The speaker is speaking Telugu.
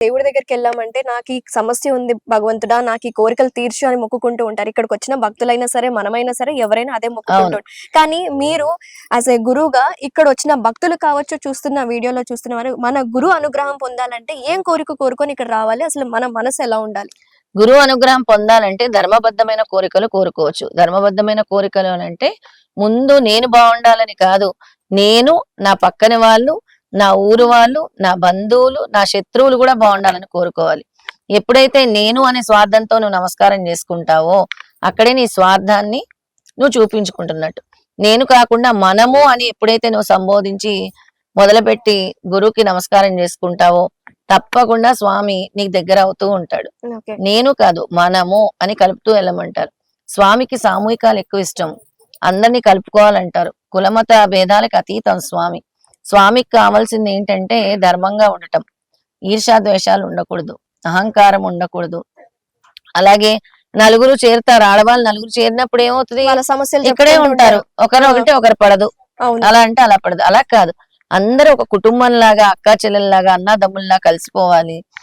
దేవుడి దగ్గరికి వెళ్ళామంటే నాకు ఈ సమస్య ఉంది భగవంతుడా, నాకు ఈ కోరికలు తీర్చు అని మొక్కుకుంటూ ఉంటారు. ఇక్కడికి వచ్చిన భక్తులైనా సరే, మనమైనా సరే ఎవరైనా అదే మొక్కుకుంటూ అవును. ఉంటారు. కానీ మీరు యాజ్ ఏ గురువుగా ఇక్కడ వచ్చిన భక్తులు కావచ్చు, చూస్తున్న వీడియోలో చూస్తున్న వారు మన గురువు అనుగ్రహం పొందాలంటే ఏం కోరిక కోరుకొని ఇక్కడ రావాలి? అసలు మన మనసు ఎలా ఉండాలి? గురువు అనుగ్రహం పొందాలంటే ధర్మబద్ధమైన కోరికలు కోరుకోవచ్చు. ధర్మబద్ధమైన కోరికలు అనంటే ముందు నేను బాగుండాలని కాదు. నేను, నా పక్కన వాళ్ళు, నా ఊరు వాళ్ళు, నా బంధువులు, నా శత్రువులు కూడా బాగుండాలని కోరుకోవాలి. ఎప్పుడైతే నేను అనే స్వార్థంతో నువ్వు నమస్కారం చేసుకుంటావో అక్కడే నీ స్వార్థాన్ని నువ్వు చూపించుకుంటున్నట్టు. నేను కాకుండా మనము అని ఎప్పుడైతే నువ్వు సంబోధించి మొదలుపెట్టి గురువుకి నమస్కారం చేసుకుంటావో తప్పకుండా స్వామి నీకు దగ్గర అవుతూ ఉంటాడు. ఓకే. నేను కాదు మనము అని కలుపుతూ వెళ్ళమంటారు. స్వామికి సామూహికాలు ఎక్కువ ఇష్టం. అందరినీ కలుపుకోవాలంటారు. కులమత భేదాలకు అతీతం స్వామి. స్వామికి కావాల్సింది ఏంటంటే ధర్మంగా ఉండటం, ఈర్ష్యాద్వేషాలు ఉండకూడదు, అహంకారం ఉండకూడదు. అలాగే నలుగురు చేరుతారు, ఆడవాళ్ళు నలుగురు చేరినప్పుడు ఏమవుతుంది, వాళ్ళ సమస్యలు ఇక్కడే చెప్పుకుంటూ ఉంటారు. ఒకరు ఆ. ఒకటి ఒకరు పడదు. అవును. అలా అంటే అలా పడదు. అలా కాదు, అందరూ ఒక కుటుంబంలాగా, అక్కా చెల్లెల్లాగా, అన్నాదమ్ముల్లా కలిసిపోవాలి.